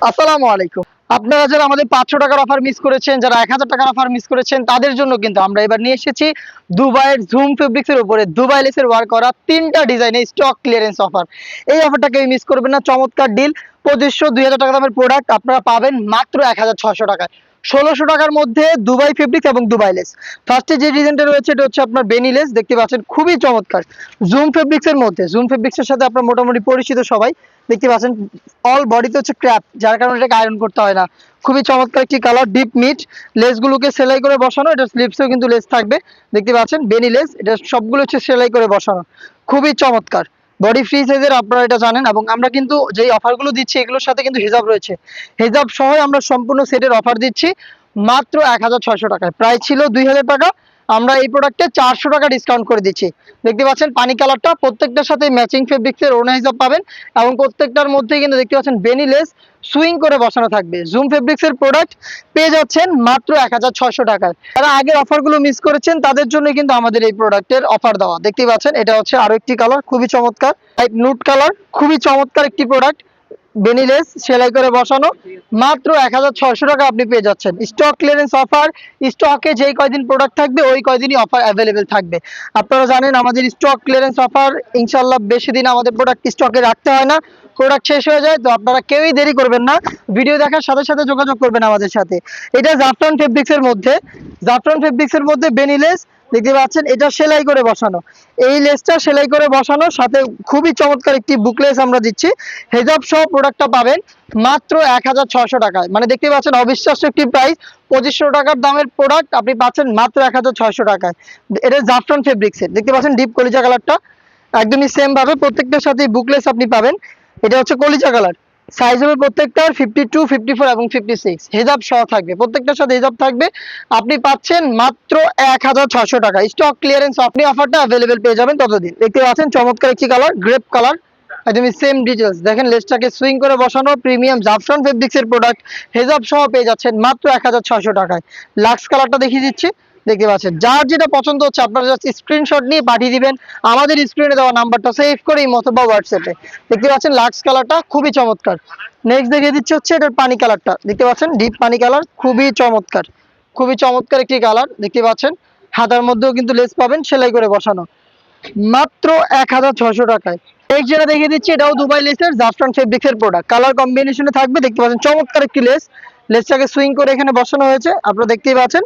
আসসালামু আলাইকুম। আপনারা যারা আমাদের 500 টাকার অফার মিস করেছেন, যারা 1000 টাকার অফার মিস করেছেন, তাদের জন্য কিন্তু আমরা এবার নিয়ে এসেছি দুবাইয়ের জুম ফেব্রিক্স এর উপরে দুবাই লেসের ওয়ার্ক করা 3টা ডিজাইনের স্টক ক্লিয়ারেন্স অফার। এই অফারটা কেউ মিস করবেন না। চমৎকার ডিল। 2500 2000 টাকা দামের প্রোডাক্ট আপনারা পাবেন মাত্র 1600 টাকায়। 1600 টাকার মধ্যে দুবাই ফেব্রিক্স এবং দুবাই লেস। ফার্স্টে যে ডিজাইনটা রয়েছে এটা হচ্ছে আপনার বেনি লেস, দেখতে পাচ্ছেন খুবই চমৎকার। জুম ফেব্রিক্স এর মধ্যে, জুম ফেব্রিক্স এর সাথে আপনারা মোটামুটি পরিচিত সবাই, দেখতে পাচ্ছেন অল বডিতে হচ্ছে ক্র্যাপ, যার কারণে এটাকে আয়রন করতে হয় না। খুবই চমৎকার একটি কালার, ডিপ মিট। লেসগুলোকে সেলাই করে বসানো, এটা স্লিপসেও কিন্তু লেস থাকবে, দেখতে পাচ্ছেন বেনি লেস। এটা সবগুলো হচ্ছে সেলাই করে বসানো, খুবই চমৎকার। বডি ফ্রি সাইজের, আপনারা এটা জানেন। এবং আমরা কিন্তু যেই অফারগুলো দিচ্ছি এগুলোর সাথে কিন্তু হিজাব রয়েছে। হিজাব সহ আমরা সম্পূর্ণ সেটের অফার দিচ্ছি মাত্র 1600 টাকায়। প্রায় ছিল 2000 টাকা, আমরা এই প্রোডাক্টে 400 টাকা ডিসকাউন্ট করে দিচ্ছি। দেখতে পাচ্ছেন পানি কালারটা, প্রত্যেকটার সাথে ম্যাচিং ফেব্রিক্সের ওড়না হিসাব পাবেন। এবং প্রত্যেকটার মধ্যেই কিন্তু দেখতে পাচ্ছেন বেনি লেস সুইং করে বসানো থাকবে। জুম ফেব্রিক্সের প্রোডাক্ট পেয়ে যাচ্ছেন মাত্র 1600 টাকায়। যারা আগের অফারগুলো মিস করেছেন তাদের জন্য কিন্তু আমাদের এই প্রোডাক্টের অফার দেওয়া। দেখতে পাচ্ছেন এটা হচ্ছে আরো একটি কালার, খুবই চমৎকার, নুট কালার, খুবই চমৎকার একটি প্রোডাক্ট। বেনিলেস সেলাই করে বসানো, মাত্র 1600 টাকা আপনি পেয়ে যাচ্ছেন। স্টক ক্লিয়ারেন্স অফার, স্টকে যেই কয়দিন প্রোডাক্ট থাকবে ওই কয়দিনই অফার অ্যাভেলেবেল থাকবে। আপনারা জানেন আমাদের স্টক ক্লিয়ারেন্স অফার ইনশাল্লাহ বেশি দিন আমাদের প্রোডাক্ট স্টকে রাখতে হয় না, প্রোডাক্ট শেষ হয়ে যায়। তো আপনারা কেউই দেরি করবেন না, ভিডিও দেখার সাথে সাথে যোগাযোগ করবেন আমাদের সাথে। এটা জাফরান ফেব্রিক্স এর মধ্যে, জাফরান ফেব্রিক্স এর মধ্যে বেনিলেস, দেখতে পাচ্ছেন এটা সেলাই করে বসানো। এই লেসটা সেলাই করে বসানো, সাথে খুবই চমৎকার একটি বুকলেস আমরা দিচ্ছি। হেজাব সহ প্রোডাক্টটা পাবেন মাত্র 1600 টাকায়। মানে দেখতে পাচ্ছেন অবিশ্বাস্য একটি প্রাইস। 2500 টাকার দামের প্রোডাক্ট আপনি পাচ্ছেন মাত্র 1600 টাকায়। এটা জাফরান ফেব্রিক্সের, দেখতে পাচ্ছেন ডিপ কলিজা কালারটা, একদমই সেম ভাবে প্রত্যেকটার সাথে বুকলেস আপনি পাবেন। এটা হচ্ছে কলিজা কালার। সাইজ হবে প্রত্যেকটার 52 54 এবং 56, হেজাব সহ থাকবে, প্রত্যেকটার সাথে হেজাব থাকবে। আপনি পাচ্ছেন মাত্র 1600 টাকা। স্টক ক্লিয়ারেন্স আপনি অফারটা অ্যাভেলেবেল পেয়ে যাবেন ততদিন। দেখতে পাচ্ছেন চমৎকার একটি কালার, গ্রেপ কালার, একদমই সেম ডিটেলস। দেখেন লেসটাকে সুইং করে বসানো, প্রিমিয়াম জাফরান ফেব্রিক্স এর প্রোডাক্ট হেজাব সহ পেয়ে যাচ্ছেন মাত্র 1600 টাকায়। লাক্স কালারটা দেখিয়ে দিচ্ছি, দেখতে পাচ্ছেন। যার যেটা পছন্দ হচ্ছে আপনারা জাস্ট স্ক্রিনশট নিয়ে পাঠিয়ে দিবেন আমাদের স্ক্রিনে দেওয়া নাম্বারটা সেভ করে অথবা হোয়াটসঅ্যাপে। দেখতে পাচ্ছেন লাক্স কালারটা খুবই চমৎকার। নেক্সট দেখিয়ে দিচ্ছি হচ্ছে এটার পানি কালারটা, দেখতে পাচ্ছেন ডিপ পানি কালার, খুবই চমৎকার, খুবই চমৎকার একটি কালার। দেখতে পাচ্ছেন হাতার মধ্যেও কিন্তু লেস পাবেন সেলাই করে বসানো, মাত্র 1600 টাকায়। নেক্সট যেটা দেখিয়ে দিচ্ছি এটাও দুবাই লেসের জাফরান ফেব্রিক্স এর প্রোডাক্ট, কালার কম্বিনেশনে থাকবে। দেখতে পাচ্ছেন চমৎকার একটি লেস, লেসটাকে সুইং করে এখানে বসানো হয়েছে, আপনারা দেখতেই পাচ্ছেন।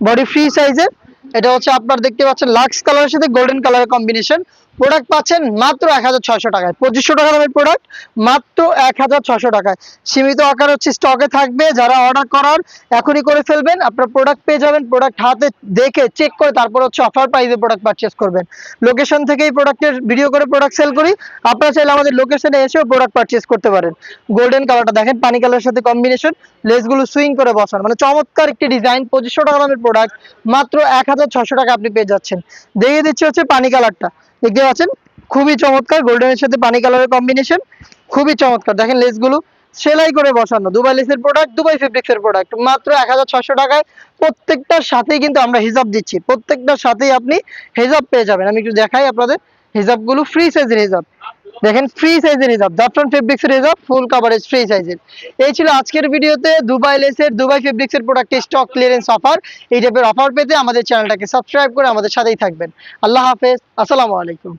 বডি ফ্রি সাইজের, এটা হচ্ছে আপনার দেখতে পাচ্ছেন লাক্স কালারের সাথে গোল্ডেন কালারের কম্বিনেশন। প্রোডাক্ট পাচ্ছেন মাত্র 1600 টাকায়। 2500 টাকা দামের প্রোডাক্ট মাত্র 1600 টাকায়। সীমিত আকার হচ্ছে স্টকে থাকবে, যারা অর্ডার করার এখনই করে ফেলবেন, আপনার প্রোডাক্ট পেয়ে যাবেন। প্রোডাক্ট হাতে দেখে চেক করে তারপর হচ্ছে অফার প্রাইসে প্রোডাক্ট পারচেস করবেন। লোকেশন থেকেই প্রোডাক্টের ভিডিও করে প্রোডাক্ট সেল করি, আপনারা চাইলে আমাদের লোকেশনে এসেও প্রোডাক্ট পারচেস করতে পারেন। গোল্ডেন কালারটা দেখেন, পানি কালারের সাথে কম্বিনেশন, লেসগুলো সুইং করে বসানো, মানে চমৎকার একটি ডিজাইন। 2500 টাকা দামের প্রোডাক্ট মাত্র 1600 টাকা আপনি পেয়ে যাচ্ছেন। দেখিয়ে দিচ্ছি হচ্ছে পানি কালারটা, দেখতে পাচ্ছেন খুবই চমৎকার, গোল্ডেনের সাথে পানি কালারের কম্বিনেশন, খুবই চমৎকার। দেখেন লেসগুলো সেলাই করে বসানো, দুবাই লেসের প্রোডাক্ট, দুবাই ফেব্রিক্স এর প্রোডাক্ট মাত্র 1600 টাকায়। প্রত্যেকটার সাথেই কিন্তু আমরা হিজাব দিচ্ছি, প্রত্যেকটার সাথেই আপনি হিজাব পেয়ে যাবেন। আমি একটু দেখাই আপনাদের, হিজাবগুলো ফ্রি সাইজের হিজাব, দেখেন ফ্রি সাইজের হিজাব, জাফরান ফেব্রিক্স এর হিজাব, ফুল কভারেজ ফ্রি সাইজের। এই ছিল আজকের ভিডিওতে দুবাই লেসের, দুবাই ফেব্রিক্স এর প্রোডাক্টের স্টক ক্লিয়ারেন্স অফার। এই টাইপের অফার পেতে আমাদের চ্যানেলটাকে সাবস্ক্রাইব করে আমাদের সাথেই থাকবেন। আল্লাহ হাফেজ, আসসালামু আলাইকুম।